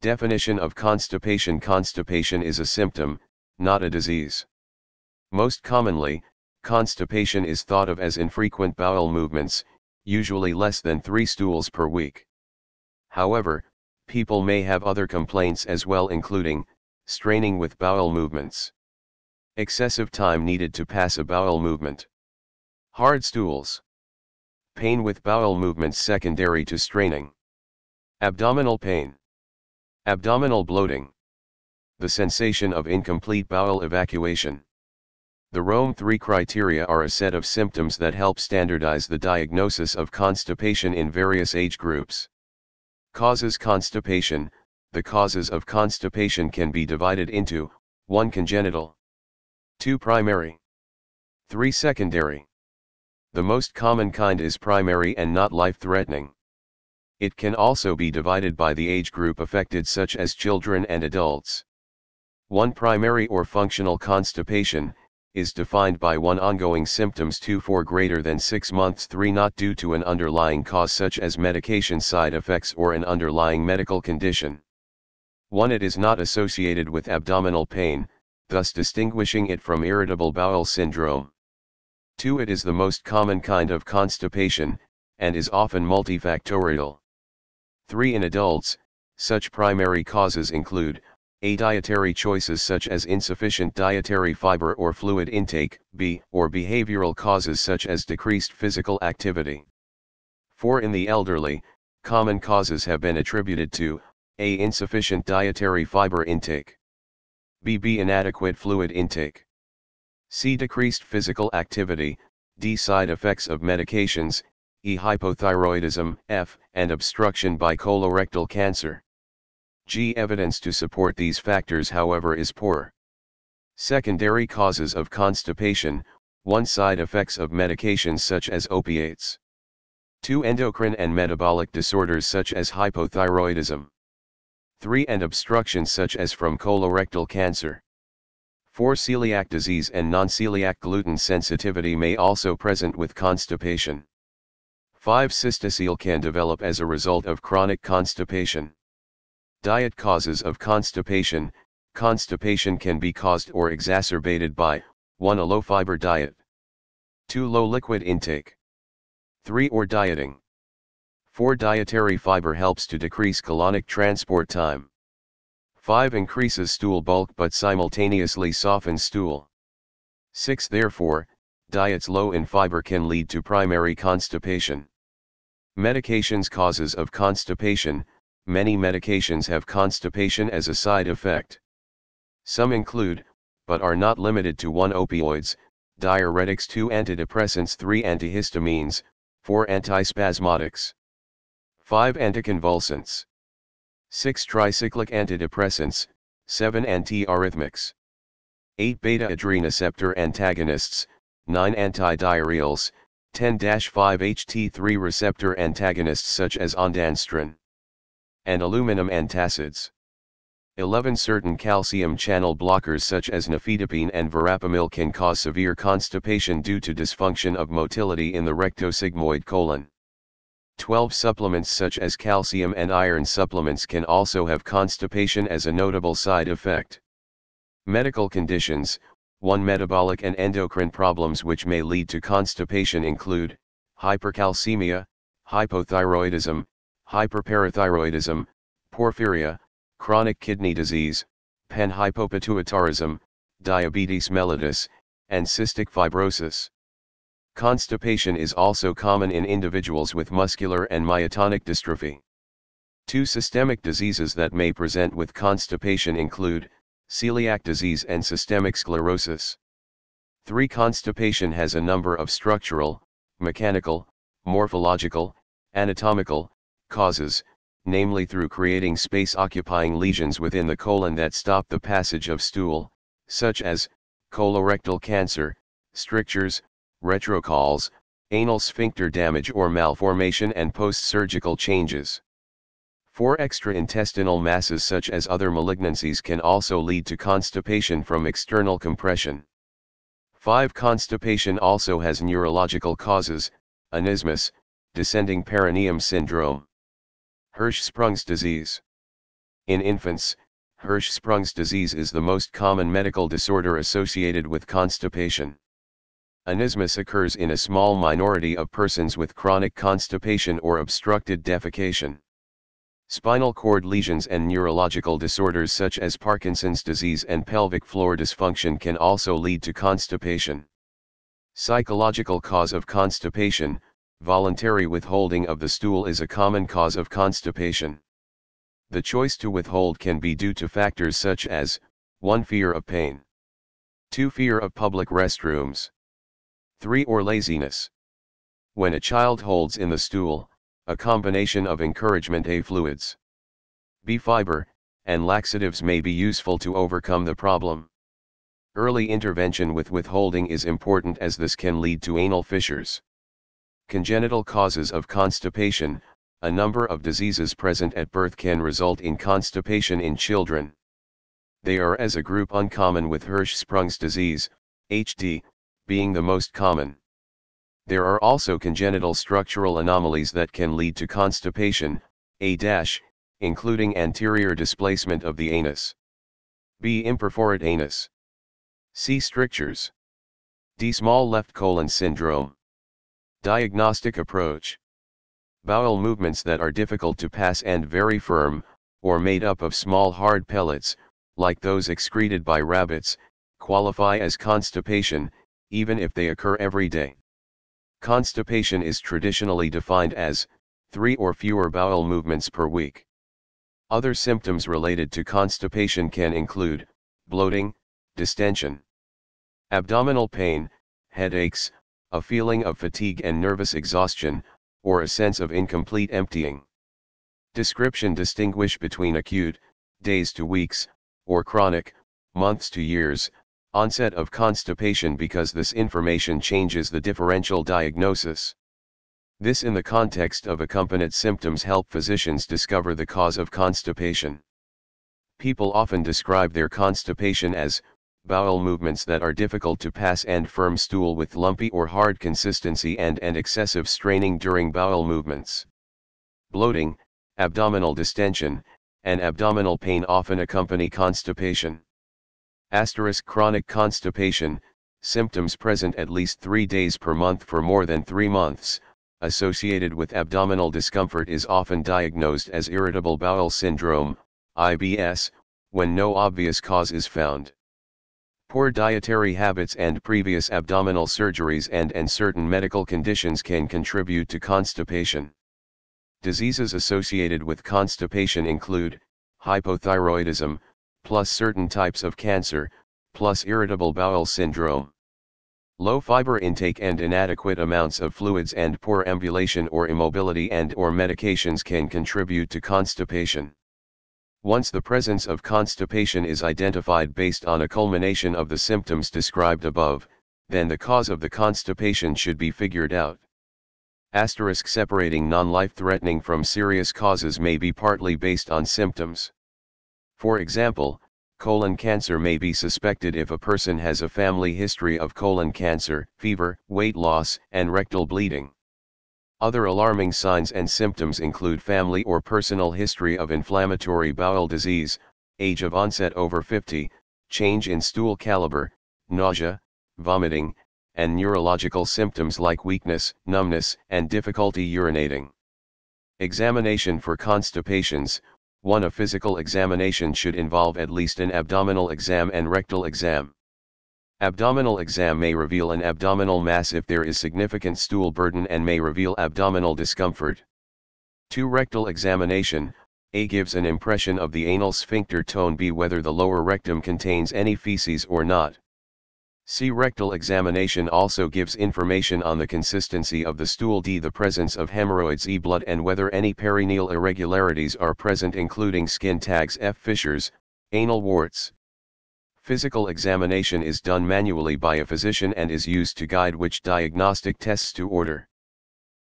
Definition of constipation. Constipation is a symptom, not a disease. Most commonly, constipation is thought of as infrequent bowel movements, usually less than 3 stools per week. However, people may have other complaints as well, including straining with bowel movements, excessive time needed to pass a bowel movement, hard stools, pain with bowel movements secondary to straining, abdominal pain, abdominal bloating, the sensation of incomplete bowel evacuation. The Rome 3 criteria are a set of symptoms that help standardize the diagnosis of constipation in various age groups. Causes. Constipation. The causes of constipation can be divided into 1. Congenital, 2. Primary, 3. Secondary. The most common kind is primary and not life-threatening. It can also be divided by the age group affected, such as children and adults. 1. Primary or functional constipation is defined by 1. Ongoing symptoms, 2. For greater than 6 months, 3. Not due to an underlying cause such as medication side effects or an underlying medical condition. 1. It is not associated with abdominal pain, thus distinguishing it from irritable bowel syndrome. 2. It is the most common kind of constipation, and is often multifactorial. 3. In adults, such primary causes include A. Dietary choices such as insufficient dietary fiber or fluid intake, B. Or behavioral causes such as decreased physical activity. 4. In the elderly, common causes have been attributed to A. Insufficient dietary fiber intake, B. Inadequate fluid intake, C. Decreased physical activity, D. Side effects of medications, E. Hypothyroidism, F. And obstruction by colorectal cancer. G. Evidence to support these factors, however, is poor. Secondary causes of constipation. 1. Side effects of medications such as opiates. 2. Endocrine and metabolic disorders such as hypothyroidism. 3. And obstructions such as from colorectal cancer. 4. Celiac disease and non-celiac gluten sensitivity may also present with constipation. 5. Cystocele can develop as a result of chronic constipation. Diet. Causes of constipation. Constipation can be caused or exacerbated by 1. A low-fiber diet, 2. Low liquid intake, 3. Or dieting. 4. Dietary fiber helps to decrease colonic transport time. 5. Increases stool bulk but simultaneously softens stool. 6. Therefore, diets low in fiber can lead to primary constipation. Medications. Causes of constipation. Many medications have constipation as a side effect. Some include, but are not limited to 1. Opioids, diuretics, 2. Antidepressants, 3. Antihistamines, 4. Antispasmodics, 5. Anticonvulsants, 6. Tricyclic antidepressants, 7. Antiarrhythmics, 8. Beta-adrenoceptor antagonists, 9. Antidiarrheals, 10-5-HT3 receptor antagonists such as ondansetron and aluminum antacids. 11. Certain calcium channel blockers such as nifedipine and verapamil can cause severe constipation due to dysfunction of motility in the rectosigmoid colon. 12. Supplements such as calcium and iron supplements can also have constipation as a notable side effect. Medical conditions. 1. Metabolic and endocrine problems which may lead to constipation include hypercalcemia, hypothyroidism, hyperparathyroidism, porphyria, chronic kidney disease, panhypopituitarism, diabetes mellitus, and cystic fibrosis. Constipation is also common in individuals with muscular and myotonic dystrophy. 2. Systemic diseases that may present with constipation include celiac disease and systemic sclerosis. 3. Constipation has a number of structural, mechanical, morphological, anatomical causes, namely through creating space-occupying lesions within the colon that stop the passage of stool, such as colorectal cancer, strictures, retrocalls, anal sphincter damage or malformation, and post-surgical changes. 4. Extraintestinal masses such as other malignancies can also lead to constipation from external compression. 5. Constipation also has neurological causes, anismus, descending perineum syndrome, Hirschsprung's disease, In infants, Hirschsprung's disease is the most common medical disorder associated with constipation. Anismus occurs in a small minority of persons with chronic constipation or obstructed defecation. Spinal cord lesions and neurological disorders such as Parkinson's disease and pelvic floor dysfunction can also lead to constipation. Psychological cause of constipation: voluntary withholding of the stool is a common cause of constipation. The choice to withhold can be due to factors such as 1. Fear of pain, 2. Fear of public restrooms, 3. Or laziness. When a child holds in the stool, a combination of encouragement A fluids, B fiber, and laxatives may be useful to overcome the problem. Early intervention with withholding is important as this can lead to anal fissures. Congenital causes of constipation: a number of diseases present at birth can result in constipation in children. They are as a group uncommon, with Hirschsprung's disease, HD, being the most common. There are also congenital structural anomalies that can lead to constipation, A-, including anterior displacement of the anus, B. imperforate anus, C. strictures, D. small left colon syndrome. Diagnostic approach: bowel movements that are difficult to pass and very firm, or made up of small hard pellets, like those excreted by rabbits, qualify as constipation, even if they occur every day. Constipation is traditionally defined as 3 or fewer bowel movements per week. Other symptoms related to constipation can include bloating, distension, abdominal pain, headaches, a feeling of fatigue and nervous exhaustion, or a sense of incomplete emptying. Description: distinguish between acute, days to weeks, or chronic, months to years, onset of constipation, because this information changes the differential diagnosis. This, in the context of accompanied symptoms, help physicians discover the cause of constipation. People often describe their constipation as bowel movements that are difficult to pass and firm stool with lumpy or hard consistency and excessive straining during bowel movements. Bloating, abdominal distension, and abdominal pain often accompany constipation. Chronic constipation, symptoms present at least 3 days per month for more than 3 months, associated with abdominal discomfort, is often diagnosed as irritable bowel syndrome, IBS, when no obvious cause is found. Poor dietary habits and previous abdominal surgeries and certain medical conditions can contribute to constipation. Diseases associated with constipation include hypothyroidism, plus certain types of cancer, plus irritable bowel syndrome. Low fiber intake and inadequate amounts of fluids and poor ambulation or immobility and/or medications can contribute to constipation. Once the presence of constipation is identified based on a culmination of the symptoms described above, then the cause of the constipation should be figured out. Separating non-life-threatening from serious causes may be partly based on symptoms. For example, colon cancer may be suspected if a person has a family history of colon cancer, fever, weight loss, and rectal bleeding. Other alarming signs and symptoms include family or personal history of inflammatory bowel disease, age of onset over 50, change in stool caliber, nausea, vomiting, and neurological symptoms like weakness, numbness, and difficulty urinating. Examination for constipations: 1. A physical examination should involve at least an abdominal exam and rectal exam. Abdominal exam may reveal an abdominal mass if there is significant stool burden and may reveal abdominal discomfort. 2. Rectal examination: A gives an impression of the anal sphincter tone, B whether the lower rectum contains any feces or not. C. Rectal examination also gives information on the consistency of the stool, D the presence of hemorrhoids, E blood, and whether any perineal irregularities are present including skin tags, F fissures, anal warts. Physical examination is done manually by a physician and is used to guide which diagnostic tests to order.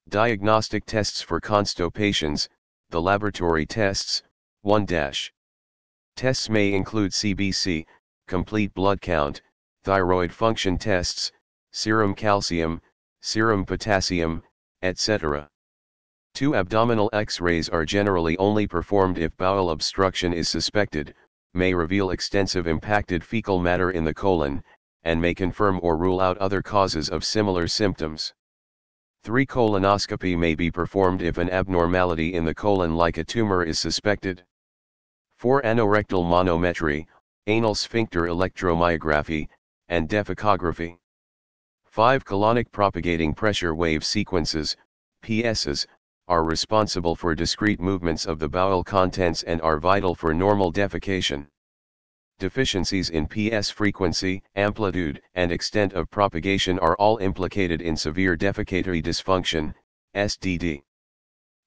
Diagnostic tests for constopations: the laboratory tests: 1. Tests may include CBC, complete blood count, thyroid function tests, serum calcium, serum potassium, etc. 2. Abdominal X-rays are generally only performed if bowel obstruction is suspected, may reveal extensive impacted fecal matter in the colon, and may confirm or rule out other causes of similar symptoms. 3. Colonoscopy may be performed if an abnormality in the colon like a tumor is suspected. 4. Anorectal manometry, anal sphincter electromyography, and defecography. 5. Colonic propagating pressure wave sequences, PSs, are responsible for discrete movements of the bowel contents and are vital for normal defecation. Deficiencies in PS frequency, amplitude, and extent of propagation are all implicated in severe defecatory dysfunction, SDD.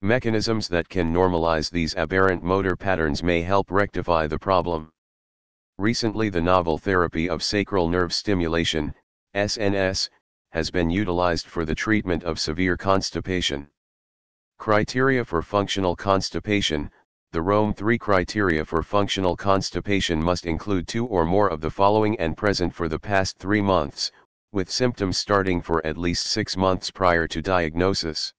Mechanisms that can normalize these aberrant motor patterns may help rectify the problem. Recently, the novel therapy of sacral nerve stimulation, SNS, has been utilized for the treatment of severe constipation. Criteria for functional constipation. The Rome 3 criteria for functional constipation must include 2 or more of the following and present for the past 3 months, with symptoms starting for at least 6 months prior to diagnosis.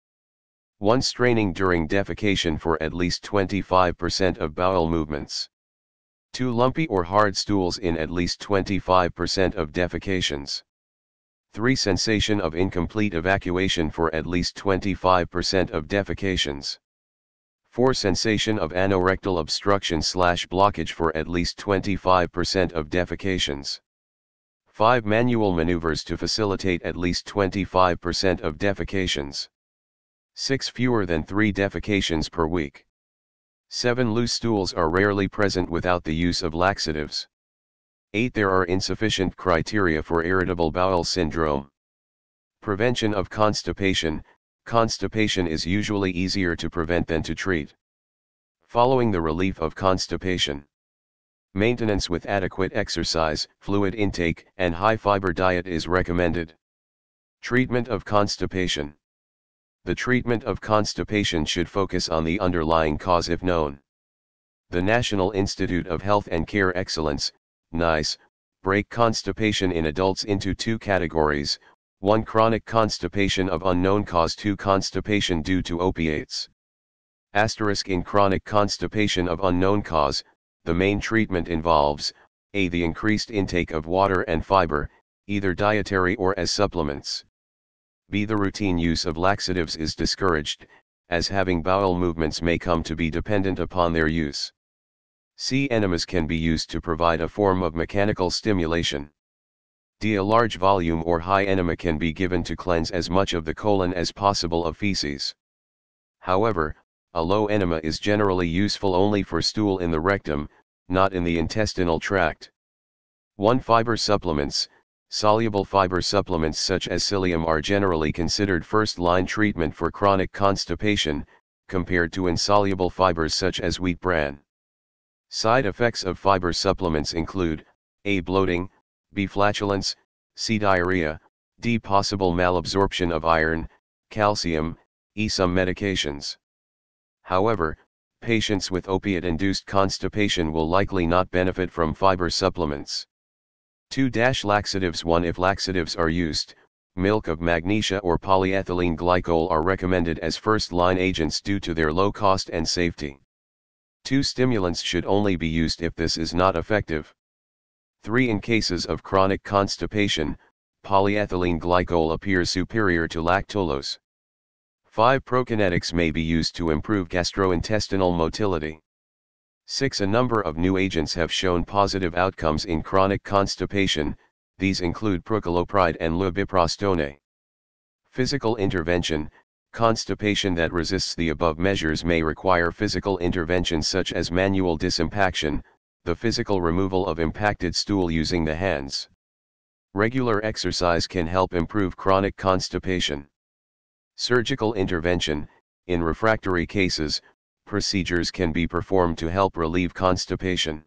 1. Straining during defecation for at least 25% of bowel movements. 2. Lumpy or hard stools in at least 25% of defecations. 3. Sensation of incomplete evacuation for at least 25% of defecations. 4. Sensation of anorectal obstruction/blockage for at least 25% of defecations. 5. Manual maneuvers to facilitate at least 25% of defecations. 6. Fewer than 3 defecations per week. 7. Loose stools are rarely present without the use of laxatives. 8. There are insufficient criteria for irritable bowel syndrome. Prevention of constipation. Constipation is usually easier to prevent than to treat. Following the relief of constipation, maintenance with adequate exercise, fluid intake, and high-fiber diet is recommended. Treatment of constipation. The treatment of constipation should focus on the underlying cause if known. The National Institute of Health and Care Excellence, NICE, break constipation in adults into 2 categories, 1. Chronic constipation of unknown cause, 2. Constipation due to opiates. In chronic constipation of unknown cause, the main treatment involves, a. The increased intake of water and fiber, either dietary or as supplements. B. The routine use of laxatives is discouraged, as having bowel movements may come to be dependent upon their use. C. Enemas can be used to provide a form of mechanical stimulation. D. A large volume or high enema can be given to cleanse as much of the colon as possible of feces. However, a low enema is generally useful only for stool in the rectum, not in the intestinal tract. 1. Fiber supplements. Soluble fiber supplements such as psyllium are generally considered first-line treatment for chronic constipation, compared to insoluble fibers such as wheat bran. Side effects of fiber supplements include, a. Bloating, b. Flatulence, c. Diarrhea, d. Possible malabsorption of iron, calcium, e. Some medications. However, patients with opiate-induced constipation will likely not benefit from fiber supplements. 2. Laxatives. 1. If laxatives are used, milk of magnesia or polyethylene glycol are recommended as first-line agents due to their low cost and safety. 2. Stimulants should only be used if this is not effective. 3. In cases of chronic constipation, polyethylene glycol appears superior to lactulose. 5. Prokinetics may be used to improve gastrointestinal motility. 6. A number of new agents have shown positive outcomes in chronic constipation, these include procalopride and lubiprostone. Physical intervention. Constipation that resists the above measures may require physical intervention such as manual disimpaction, the physical removal of impacted stool using the hands. Regular exercise can help improve chronic constipation. Surgical intervention. In refractory cases, procedures can be performed to help relieve constipation.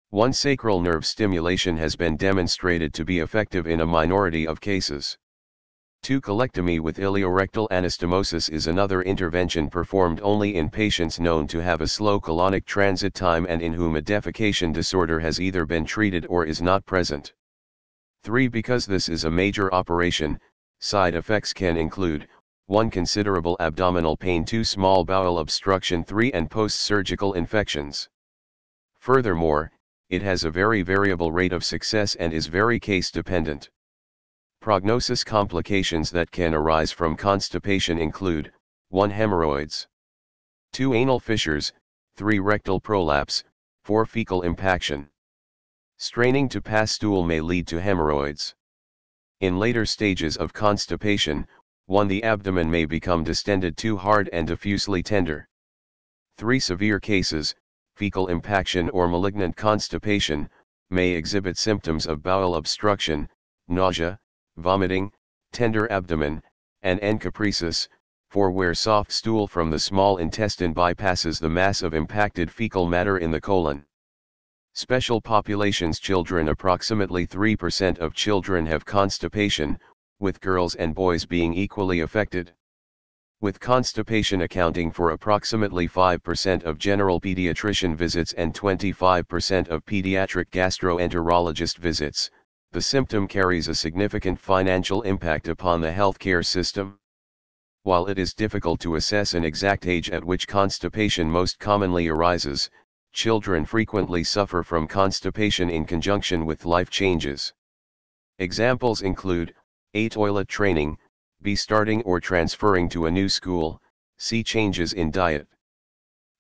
1. Sacral nerve stimulation has been demonstrated to be effective in a minority of cases. 2. Colectomy with ileorectal anastomosis is another intervention performed only in patients known to have a slow colonic transit time and in whom a defecation disorder has either been treated or is not present. 3. Because this is a major operation, side effects can include, 1. Considerable abdominal pain, 2. Small bowel obstruction, 3. And post-surgical infections. Furthermore, it has a very variable rate of success and is very case-dependent. Prognosis complications that can arise from constipation include 1. Hemorrhoids, 2. Anal fissures, 3. Rectal prolapse, 4. Fecal impaction. Straining to pass stool may lead to hemorrhoids. In later stages of constipation, 1. The abdomen may become distended, 2. Hard and diffusely tender. 3. Severe cases, fecal impaction or malignant constipation, may exhibit symptoms of bowel obstruction, nausea, vomiting, tender abdomen, and encopresis. 4. Where soft stool from the small intestine bypasses the mass of impacted fecal matter in the colon. Special populations children. Approximately 3% of children have constipation, with girls and boys being equally affected. With constipation accounting for approximately 5% of general pediatrician visits and 25% of pediatric gastroenterologist visits, the symptom carries a significant financial impact upon the healthcare system. While it is difficult to assess an exact age at which constipation most commonly arises, children frequently suffer from constipation in conjunction with life changes. Examples include A. Toilet training, B. Starting or transferring to a new school, C. Changes in diet.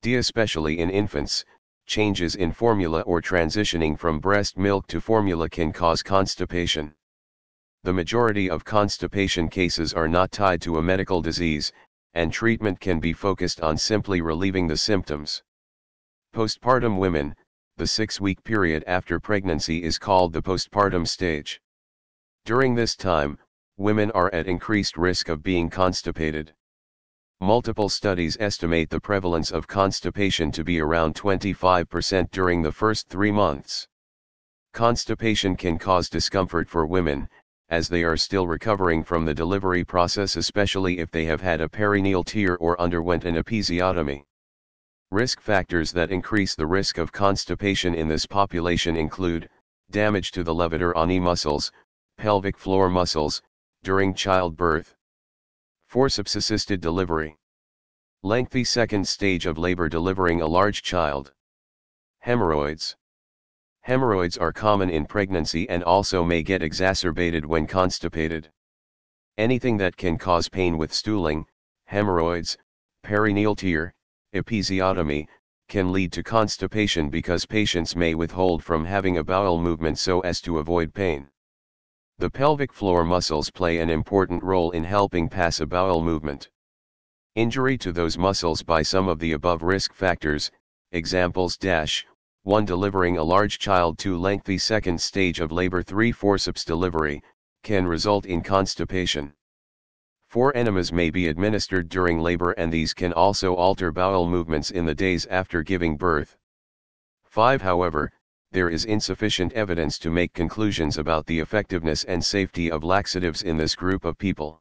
D. Especially in infants, changes in formula or transitioning from breast milk to formula can cause constipation. The majority of constipation cases are not tied to a medical disease, and treatment can be focused on simply relieving the symptoms. Postpartum women, the 6-week period after pregnancy is called the postpartum stage. During this time, women are at increased risk of being constipated. Multiple studies estimate the prevalence of constipation to be around 25% during the first 3 months. Constipation can cause discomfort for women, as they are still recovering from the delivery process, especially if they have had a perineal tear or underwent an episiotomy. Risk factors that increase the risk of constipation in this population include damage to the levator ani muscles, pelvic floor muscles, during childbirth. Forceps-assisted delivery. Lengthy second stage of labor delivering a large child. Hemorrhoids. Hemorrhoids are common in pregnancy and also may get exacerbated when constipated. Anything that can cause pain with stooling, hemorrhoids, perineal tear, episiotomy, can lead to constipation because patients may withhold from having a bowel movement so as to avoid pain. The pelvic floor muscles play an important role in helping pass a bowel movement. Injury to those muscles by some of the above risk factors, examples: 1. Delivering a large child, 2. Lengthy second stage of labor, 3. Forceps delivery, can result in constipation. 4. Enemas may be administered during labor and these can also alter bowel movements in the days after giving birth. 5. However, there is insufficient evidence to make conclusions about the effectiveness and safety of laxatives in this group of people.